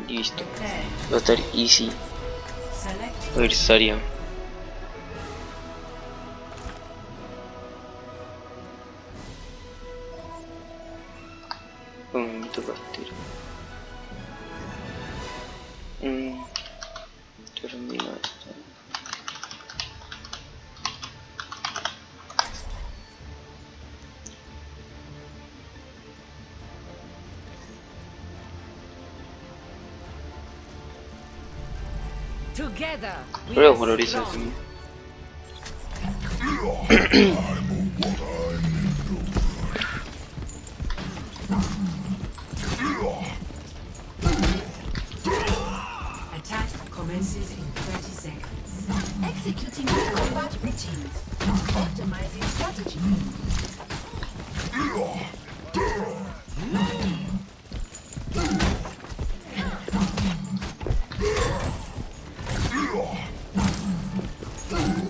Listo. Va a estar easy. Adversario. Un minuto para tiro. Termina esto. Creo que valoriza eso. Attack commences in 30 seconds. Executing combat routines. Optimizing strategy.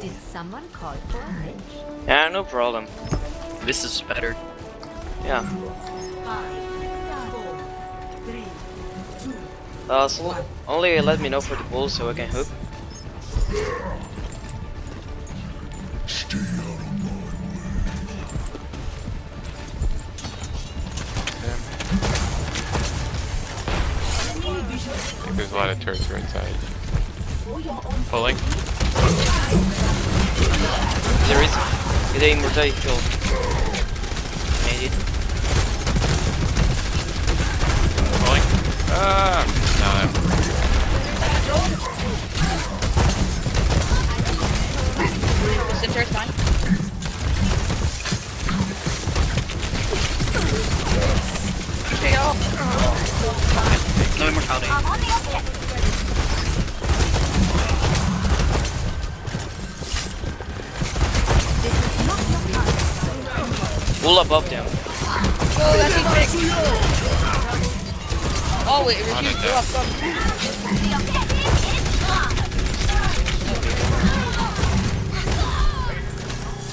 Did someone call for a wrench? Yeah, no problem. This is better. Yeah. 5, 4, 3, 2. So only let me know for the bull so I can hook. I think there's a lot of turrets right inside. Pulling. There is. Get the immortality kill. Made it. Pulling. Ah! Center is fine. Okay, y'all. No immortality. Bull above them. Oh, that's easy. Oh, wait, it refused to go up front.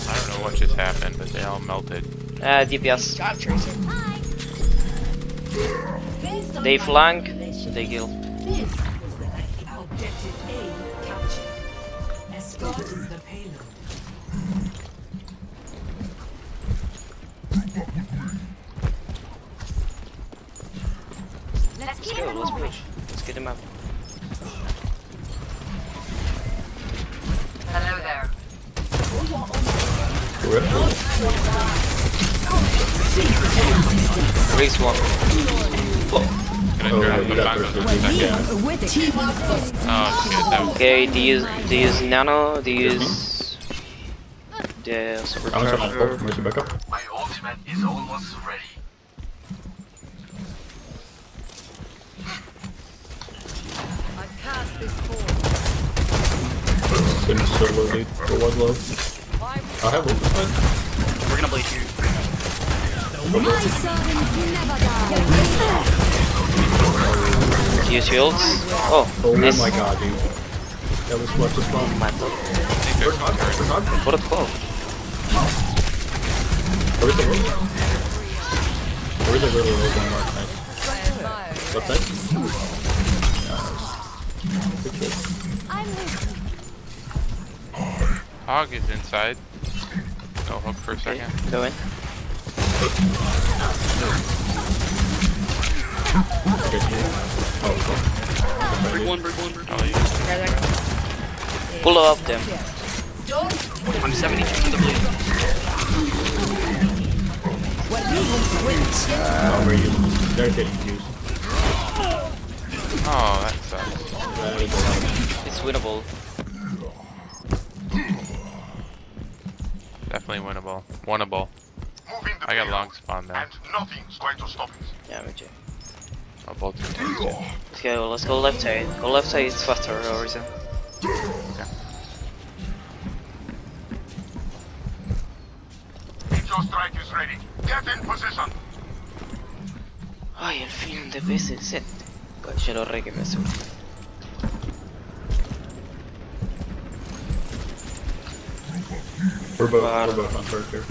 I don't know what just happened, but they all melted. DPS. Job tracer. They flank, they kill. This was the objective A captured. Escort the payload. Let's Let's keep go, it let's moving. push. Let's get him up. Hello there. Raise one. Gonna drop the Mongols in a second. With it. Oh shit, that was Okay, they use nano, they use the supercharger. Where's your backup? My ultimate is almost ready. I cast this forward. Didn't solo lead. Or was low. I have ultimate. We're gonna bleed you. My servants never die. Use shields. Oh, Oh nice. my god, dude. That was much as fun. Man, what I think there's one turret. a call. Where's the road? Where's the really low down mark? Nice. What's that? Good shit. I'm with you. Hog is inside. No hook for a second. Go in. Okay, oh, cool. Break one, break one, break one. Pull up them. I'm 72 to the bleed. Oh, where you? They're getting used. Oh, that sucks. That is a lot. It's winnable. Definitely winnable. Winnable. Moving the I got payload, long spawn there. and nothing's going to stop it. Yeah, me too. I'll bolt your tanks in. Okay, well, let's go left side. Go left side, it's faster or so. Your strike is ready. Get in position. Ay, al fin un DPS decente. Coño, lo re que me sube. We're both on turret here.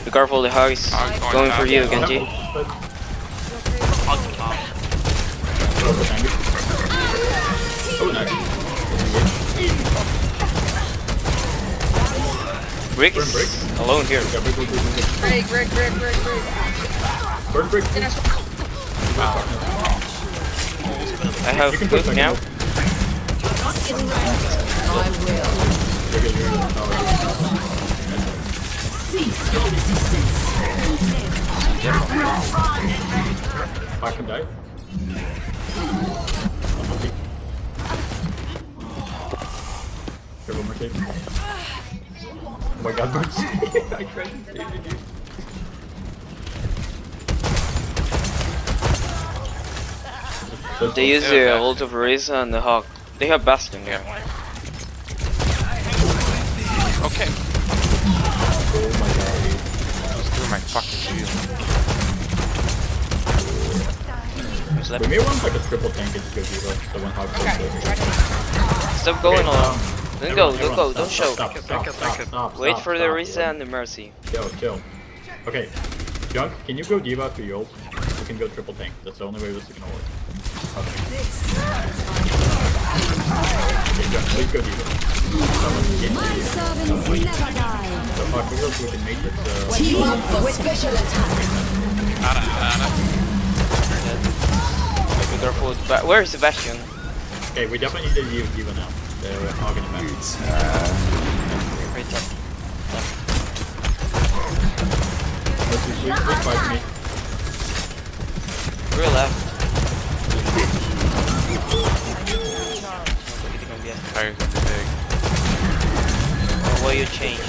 Be careful, the hog is Hog's going top. for you, Genji. Double tank. Oh, nice. Brick Burn is brick. alone here. Yeah, brick. Break. Burn brick. Then I I have You can book put now. You're good. Cease your resistance. I can die. Careful, Mercedes. Oh my god, Mercedes. I tried to save you. They use the ult of Reza and the Hog. They have Bastion here. Okay. Oh my god. Just threw my fucking shield. Who's left? We may want like a triple tank and just go D.Va, so when Hog goes Stop going along. Don't go, Everyone, don't go, don't show. Stop. Wait for the Reza and the Mercy. Chill. Okay. Junk, can you go D.Va after your ult? You can go triple tank. That's the only way this is gonna work. Okay, Junk, please go D.Va. Someone get My D.Va. servants never die. So Hog, we work with the Matrix, Team up for special attack. Be careful. Where is the Bastion? okay, we definitely need to use D.Va now. They're Hog in the back. Right top. Please fight me. Real left. Tires are big. Oh, well, you change.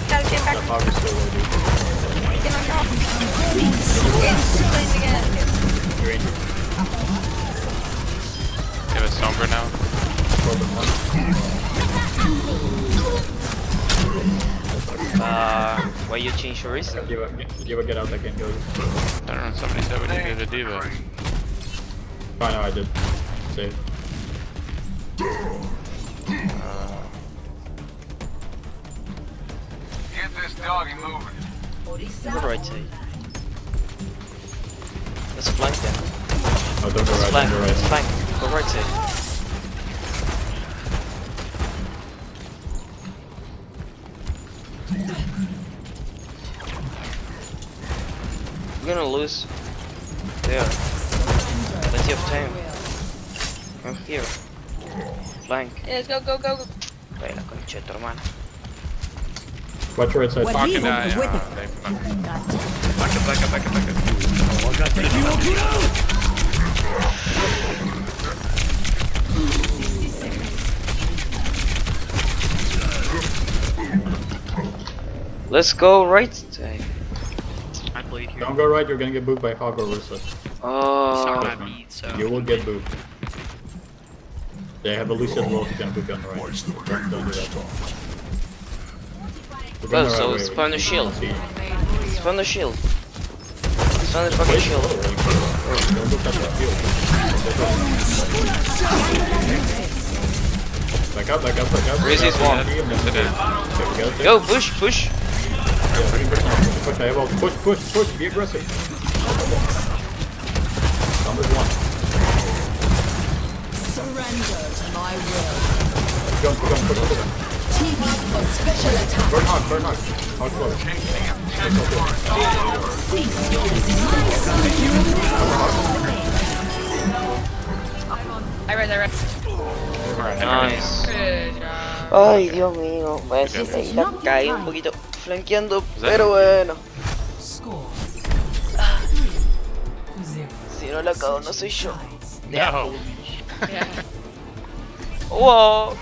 gotta get back. That Hog is so low, dude. Get on top. It's playing again. You're injured. You have a Sombra now? Problem one. Why you change your Reza? D.Va, get out, I can't kill you. I don't know, somebody said we needed a D.Va. Oh no, I did. Save. Get this doggy moving. Go right side. Let's flank them. Oh, don't go Let's right, flank. don't go Let's right. flank. Go right side. We're gonna lose. There. Plenty of time. I'm here. Flank. Yeah, let's go. Dai la concha de tu hermana. Watch right side. Fucking die. They fucking... Back up. Let's go right side. I played here. Don't go right, you're gonna get booped by Hog or Ursa. Oh. I beat, so. You will get booped. They have a Lucy as well, who's gonna boop you on the right. Don't do that. We're going Oh, the so right way. spawn the shield. See. Spawn the shield. Spawn the fucking Wait, shield. don't go touch that shield. Back up. Raise his wall. Okay, we got it. Go, push. Yeah, 30% push. I have all. Push. Be aggressive. Number one. Surrender to my will. Jump. Push. Team up for special attack. Burn hard. Hard close. Cease your resistance. I read. Nice. Good job. Ay, Dios mío. Voy a decir, ahí la caí un poquito flanqueando, pero bueno. Score. Si no la cago, no soy yo. No! Yeah. Whoa!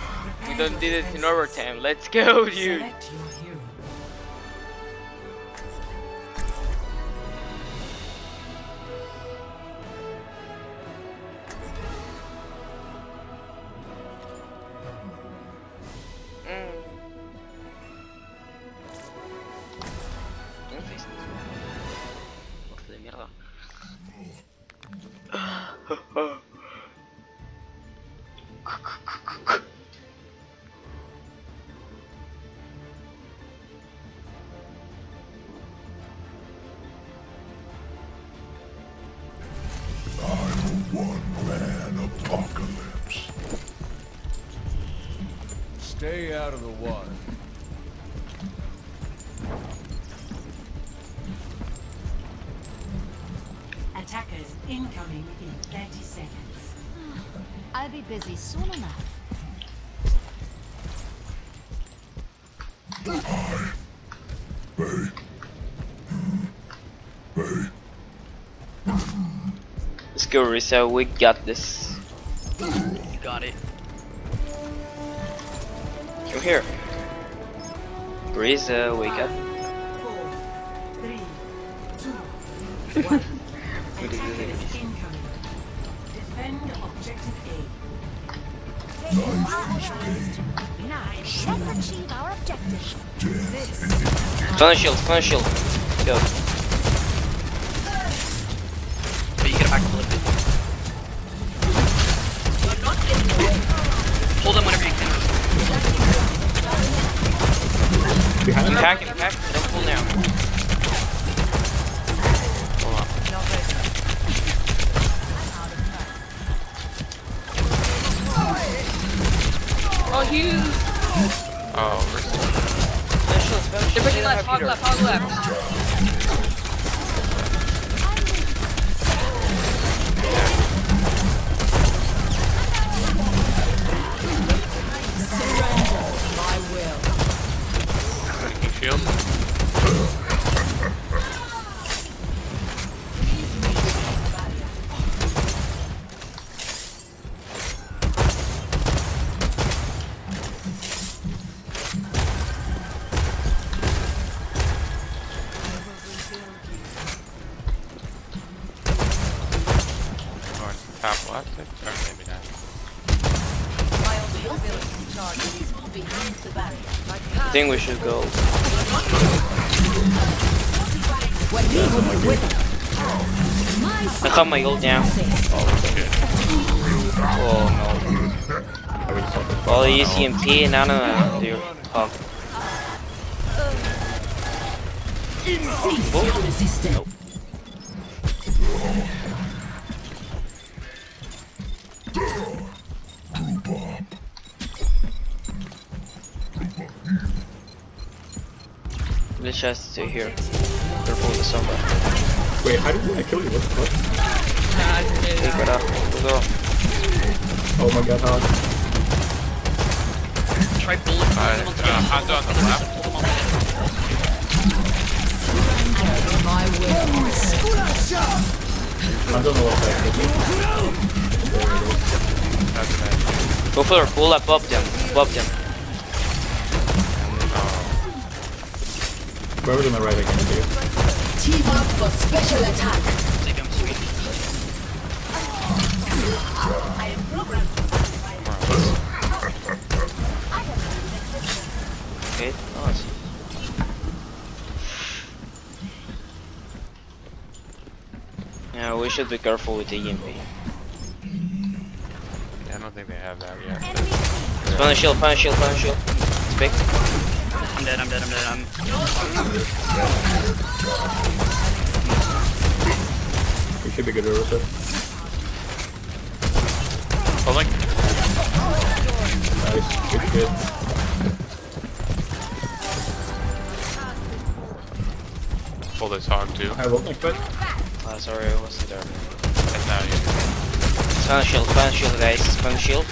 We don't did it in overtime. Let's go, dude. Select your hero. Morfe de mierda. Stay out of the water. Attackers incoming in 30 seconds. I'll be busy soon enough. Let's go, Risa. We got this. You got it. Come here. Risa, we got 4, 3, 2, 1. Attackers incoming. Defend objective A. Nice. Let's achieve our objectives. Stun shield, go. But you get it back to lift it. Hold them whenever you can. Behind him. Attack him, don't pull now. Hold on. Oh, huge! Oh, we're still. They're pushing left, hog left. Breaking shield. Going top left, or maybe not. I think we should go. I got my ult down. Oh no. All the ECMP, no, dude. Hog. Nope. Let's just stay here. Careful with the Sombra. Wait, how did I kill you? What the fuck? Take it up. Go. Oh my god, Hog. Try bullet. Hanzo on the left. I'm on the left side. That's nice. Go for her. Pull above them. Whoever's on the right, I can't do. Team up for special attack. Save him, sweet. I am programmed. Okay, nice. Yeah, we should be careful with the EMP. Yeah, I don't think they have that yet. Spawn a shield. It's big. I'm dead. We should be good with it. Pulling. Nice, good shit. Pull this hog too. I will next fight. Oh, sorry, I wasn't there. And now you. Spawn a shield, guys. Spawn a shield.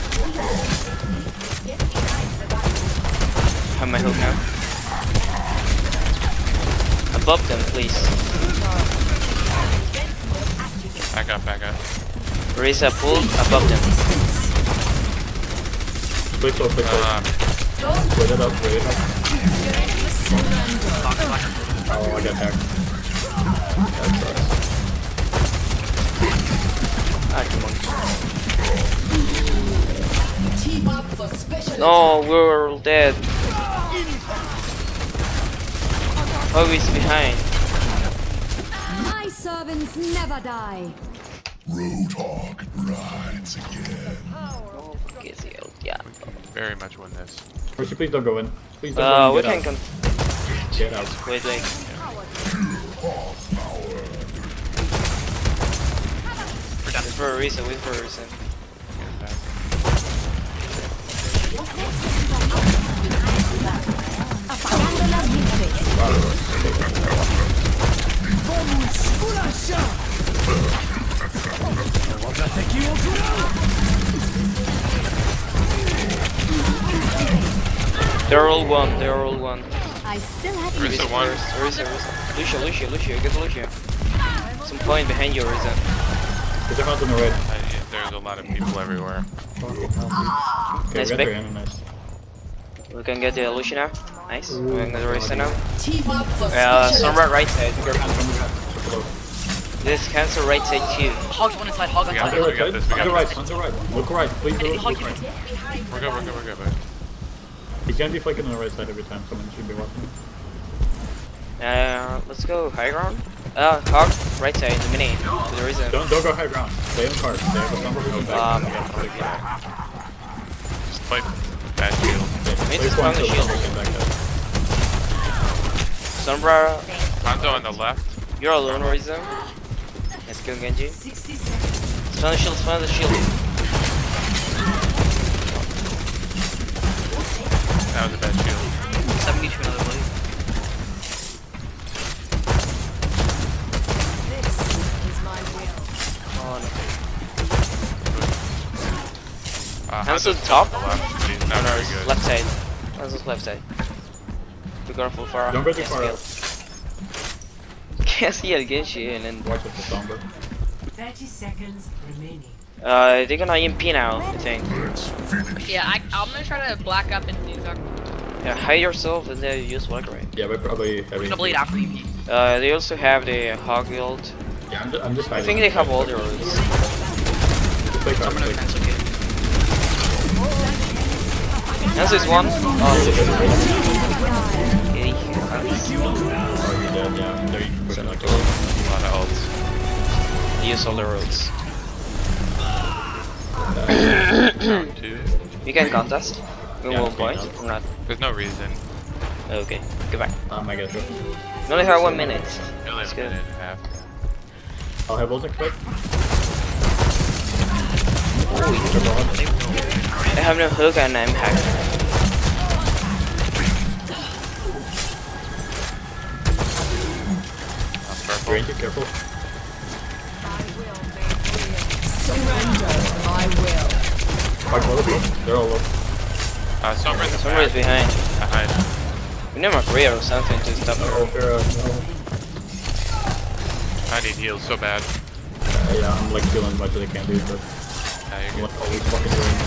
Have my hook now. Above them, please. Back up. Raise a pull above them. Quick slow. Wait it up. Oh, I got attacked. That sucks. Ah, come on. Team up for special No, we're all dead. Hog is behind. My servants never die. Roadhog rides again. Get the ult, yeah. Very much win this. Mercy, please don't go in. Please don't go We in. can Get out. wait. Wait for a reason. Get back. They're all one, they're all one. I still have Risa one. Lucio, get Lucio. Some point behind you, Risa. Get them out on the right. There's a lot of people everywhere. Okay, Nice we got pick. their ammo, nice. We can get the Lucio now. Nice. We can get the Risa now. Team up for Sombra right side. Close. This cancel right side too. Hog's one inside, Hog We inside. got this, we got this, we On the got right, this. on the right. Look right, please look Hog, right. We're good. He's gonna be flanking on the right side every time. Someone should be watching him. Let's go high ground. Hog right side, the mini. For the reason. Don't go high ground. Stay on card. They have a number of back. Just play bad shield. Need to spawn the shield. Sombra, Hanzo on the left. you're alone, Risa. Let's go Genji. 60 seconds. Spawn the shield. That was a bad shield. 70 to another blade. This is my will. Oh no. Hanzo's top? on the left, but he's not very good. Left side. Hanzo's left side. Be careful for Don't go too far out. Can't see it Genji and then Watch out for Sombra. 30 seconds remaining. they're gonna EMP now, I think. Yeah, I'm gonna try to black up and do that. Yeah, hide yourself and then use Walkerite. Yeah, we're probably I'm having. gonna blade after EP. They also have the Hog Guild. Yeah, I'm just I hiding. think they have all the roads. Just play card, I'm gonna play card. cancel it. Hanzo is one. Oh, okay. Oh, you're dead, yeah. There you put in like A lot of ults. Use all the roads. Round 2. You can contest. We Yeah, will I'm point staying or not. There's no reason. Okay, goodbye. I guess. We only have 1 minute. Only Let's a go. minute and a half. I'll have ult next fight. I have no hook and I'm hacked. Purple. Drain, be careful. Surrender. I will. Fight low, they're all low. Sombra in the Somebody's back. behind. Behind. We need more career or something to stop Oh, her. Pharah, no. I need heals so bad. Yeah, I'm like feeling as much as I can do, but Now I'm you're like good. always fucking doing.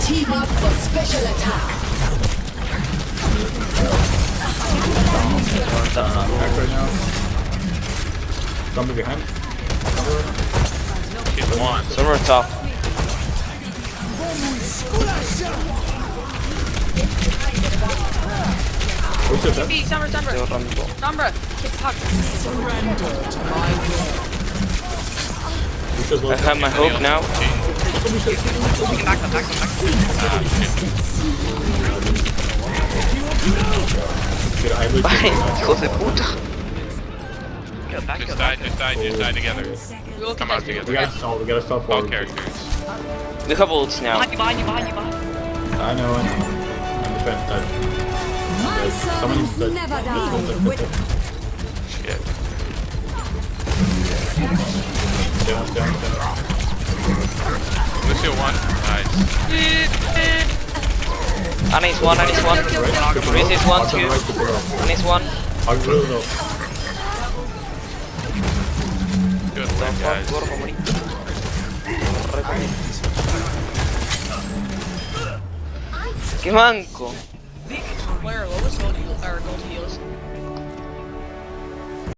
Team up for special attack. Back right now. Somebody behind. She's one. Somewhere top. Who's your EP, Sombra. They'll run the ball. Sombra, kick Hog. Surrender to my will. Who's your I have my hook now. Back up. Dude, I legit Hijo de puta. Go back Just up. die together. We will Come out contest. We gotta stall All forward. characters. We have ults now. Behind you. I know. I'm just trying to touch. My Someone needs servants to never die. Shit. Down. Lucio one. Nice. Ana is one. Reese is one, two. Ana is one. Hog really low. Good win, guys. ¡Qué manco! Where? What was gold heals?